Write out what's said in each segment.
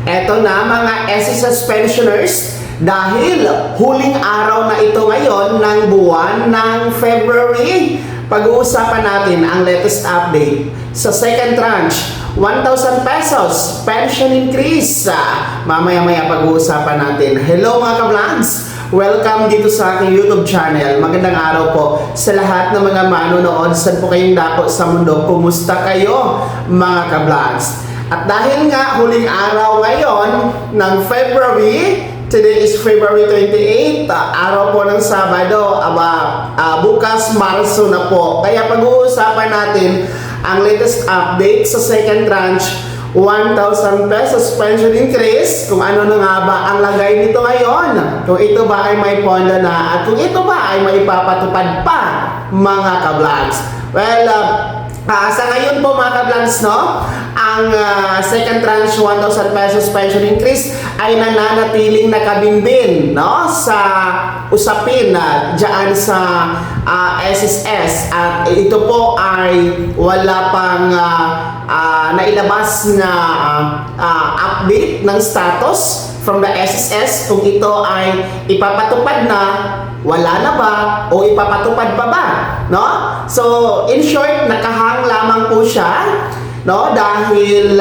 Eto na mga SSS pensioners, dahil huling araw na ito ngayon ng buwan ng February, pag-uusapan natin ang latest update sa second tranche, 1,000 pesos pension increase. Mamaya-maya pag-uusapan natin. Hello mga ka-vlogs! Welcome dito sa aking YouTube channel. Magandang araw po sa lahat ng mga manonood. Saan po kayong dako sa mundo? Kumusta kayo mga ka-vlogs? At dahil nga huling araw ngayon ng February, today is February 28, araw po ng Sabado, bukas Marso na po. Kaya pag-uusapan natin ang latest update sa second tranche, 1,000 pesos pension increase, kung ano na nga ba ang lagay nito ngayon, kung ito ba ay may pondo na, at kung ito ba ay may ipapatupad pa mga ka-vlogs. Well, sa ngayon po mga ka-vlogs, no, ang second tranche 1,000 pesos pension increase ay nananatiling nakabimbin, no, sa usapin na dyan sa SSS, at ito po ay wala pang nailabas na update ng status from the SSS kung ito ay ipapatupad na, wala na ba, o ipapatupad pa ba, no? So, in short, nakahang lamang po siya, no? Dahil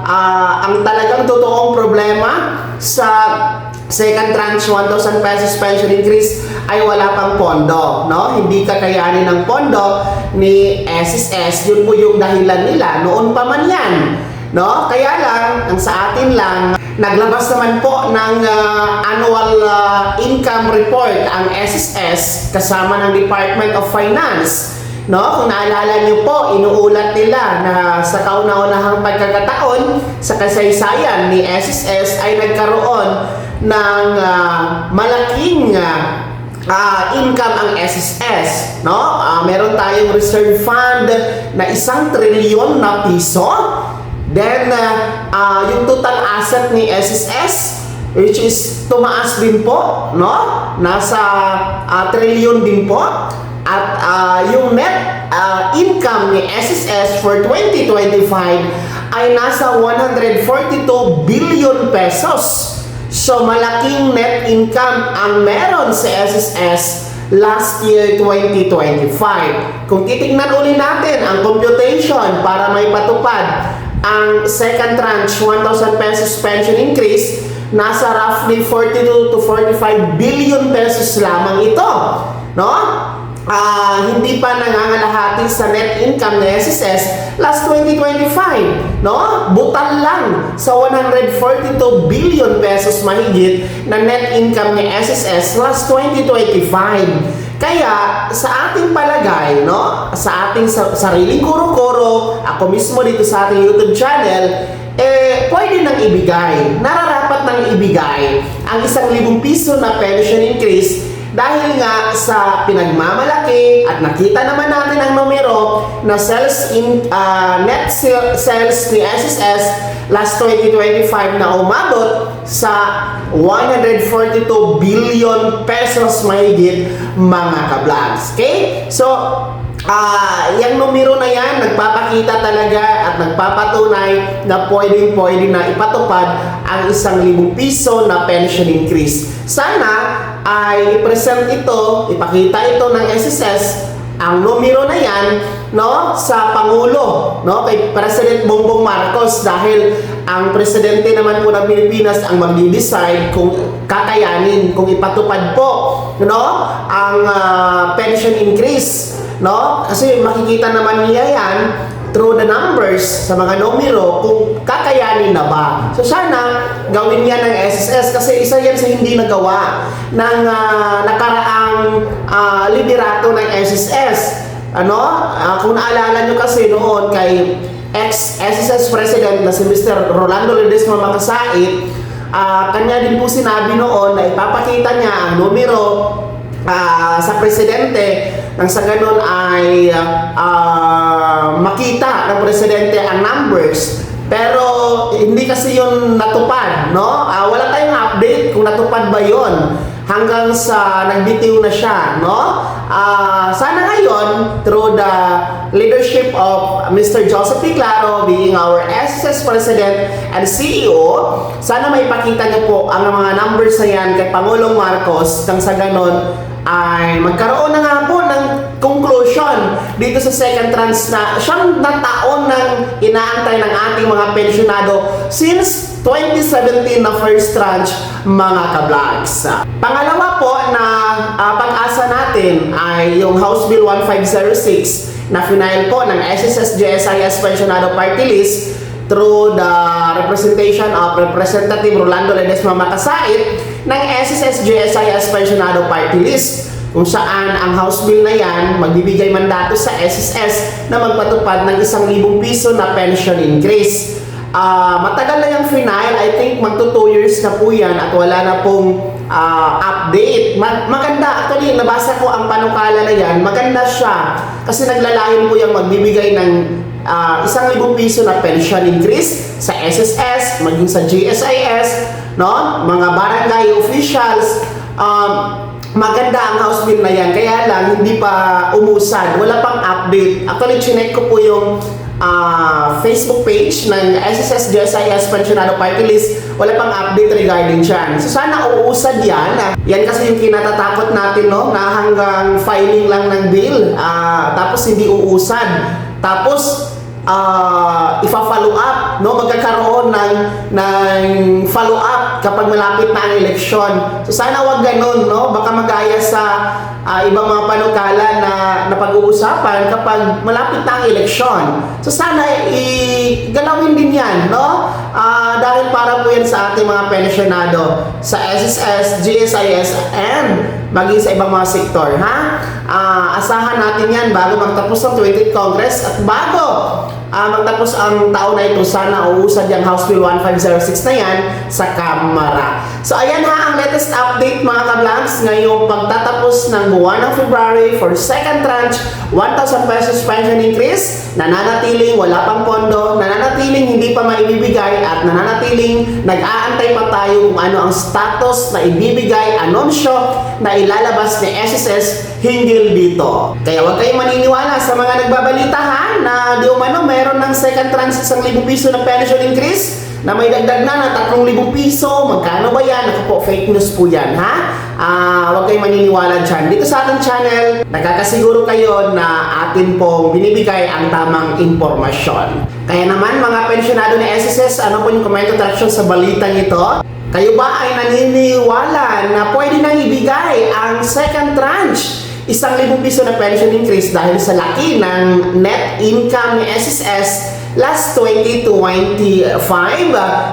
ang talagang totoong problema sa second tranche 1,000 pesos pension increase ay wala pang pondo, no? Hindi kakayanin ng pondo ni SSS. Yun po yung dahilan nila noon pa man yan, no? Kaya lang, ang sa atin lang, naglabas naman po ng annual income report ang SSS kasama ng Department of Finance. No, kung naalala niyo po, inuulat nila na sa kauna-unahang pagkakataon sa kasaysayan ni SSS ay nagkaroon ng malaking income ang SSS, no? Meron tayong reserve fund na 1 trilyon na piso. Then yung total asset ni SSS, which is tumaas din po, no? Nasa trilyon din po. At yung net income ni SSS for 2025 ay nasa 142 billion pesos. So malaking net income ang meron sa SSS last year 2025. Kung titingnan ulit natin ang computation para may patupad ang second tranche 1,000 pesos pension increase, nasa roughly 42 to 45 billion pesos lamang ito, no? Hindi pa nangangalahati sa net income ng SSS last 2025, no? Butal lang sa 142 billion pesos mahigit na net income ng SSS last 2025. Kaya sa ating palagay, no, sa ating sariling kuro-kuro, ako mismo dito sa ating YouTube channel, pwede nang ibigay, nararapat nang ibigay ang 1,000 piso na pension increase. Dahil nga sa pinagmamalaki at nakita naman natin ang numero na net sales ni SSS last 2025 na umabot sa 142 billion pesos mahigit mga ka-vlogs. Okay? So, yung numero na yan, nagpapakita talaga at nagpapatunay na pwede na ipatupad ang 1,000 piso na pension increase. Sana ay i-present ito, ipakita ito ng SSS, ang numero na yan, no, sa Pangulo, no, kay President Bongbong Marcos, dahil ang presidente naman po ng Pilipinas ang magdi-decide kung kakayanin, kung ipatupad po, no, ang pension increase, no? Kasi makikita naman niya yan through the numbers sa mga numero kung kakayanin na ba. So sana gawin yan ng SSS kasi isa yan sa hindi nagawa ng nakaraang liderato ng SSS. Kung naalala nyo kasi noon kay ex-SSS President na si Mr. Rolando Ledesma Makasait, kanya din po sinabi noon na ipapakita niya ang numero sa presidente nang sa ganun ay makita ng presidente ang numbers. Pero hindi kasi yun natupad, no? Wala tayong update kung natupad ba yon hanggang sa nagbitiw na siya, no? Sana ngayon, through the leadership of Mr. Joseph P. Claro being our SSS President and CEO, sana may pakita niyo po ang mga numbers na yan kay Pangulong Marcos nang sa ganon ay magkaroon na nga po ng conclusion dito sa second tranche na siyang na taon ng inaantay ng ating mga pensyonado since 2017 na first tranche, mga ka-vlogs. Pangalawa po na pag-asa natin ay yung House Bill 1506 na final po ng SSS-GSIS Pensionado Party List through the representation of Representative Rolando Ledesma Makasait ng SSS-GSIS Pensionado Party List, kung saan ang House Bill na yan magbibigay mandato sa SSS na magpatupad ng 1,000 piso na pension increase. Matagal na yung final, I think magto 2 years na po yan at wala na pong update. Maganda, actually nabasa ko ang panukala na yan, maganda siya kasi naglalayon po yung magbibigay ng 1,000 piso na pension increase sa SSS, maging sa GSIS, no? Mga barangay officials. Maganda ang House Bill na yan, kaya lang hindi pa umusad, wala pang update. Actually, chinek ko po yung Facebook page ng SSS GSIS Pensionado Party List, wala pang update regarding dyan. So sana uusad yan. Yan kasi yung kinatatakot natin, no? Na hanggang filing lang ng bill, tapos hindi uusad. Tapos ifa-follow up, no? Magkakaroon ng follow up kapag malapit na ang eleksyon. So sana wag ganun, no? Baka magaya sa ibang mga panukala na pag-uusapan kapag malapit na ang eleksyon. So sana galawin din yan, no? Dahil para po yan sa ating mga pensionado sa SSS, GSIS, and maging sa ibang mga sektor, ha? Asahan natin yan bago magtapos ang 20th Congress at bago magtapos ang taon na ito, sana uusad yung House Bill 1506 na yan sa Kamara. So ayan ha ang latest update, mga ka-vlogs, ngayong pagtatapos ng buwan ng February for second tranche 1,000 pesos pension increase, nananatiling wala pang pondo, nananatiling hindi pa maibibigay, at nananatiling nag-aantay pa tayo kung ano ang status na ibibigay, anunsyo na ilalabas ni SSS hinggil dito. Kaya huwag kayong maniniwala sa mga nagbabalita, ha, na di umano meron ng second tranche 1,000 piso na pension increase na may dagdag na 3,000 piso. Magkano ba yan? Ako po, fake news po yan, ha? Huwag kayong maniniwala dyan. Dito sa ating channel, nakakasiguro kayo na atin pong binibigay ang tamang impormasyon. Kaya naman, mga pensionado ni SSS, ano po yung comment attraction sa balitang ito? Kayo ba ay naniniwala na pwede nang ibigay ang second tranche 1,000 piso na pension increase dahil sa laki ng net income ni SSS last 2025?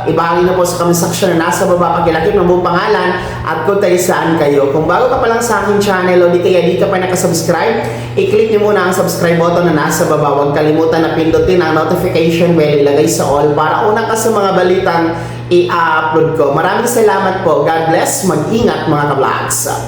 Ibahagi na po sa comment section na nasa baba pagkilakip ng buong pangalan at kung tayo saan kayo. Kung bago ka pa lang sa aking channel o di kaya di ka pa nakasubscribe, i-click niyo muna ang subscribe button na nasa baba. Huwag kalimutan na pindutin ang notification bell, ilagay sa all para una ka sa mga balitang i-upload ko. Maraming salamat po. God bless. Mag-ingat, mga ka-vlogs.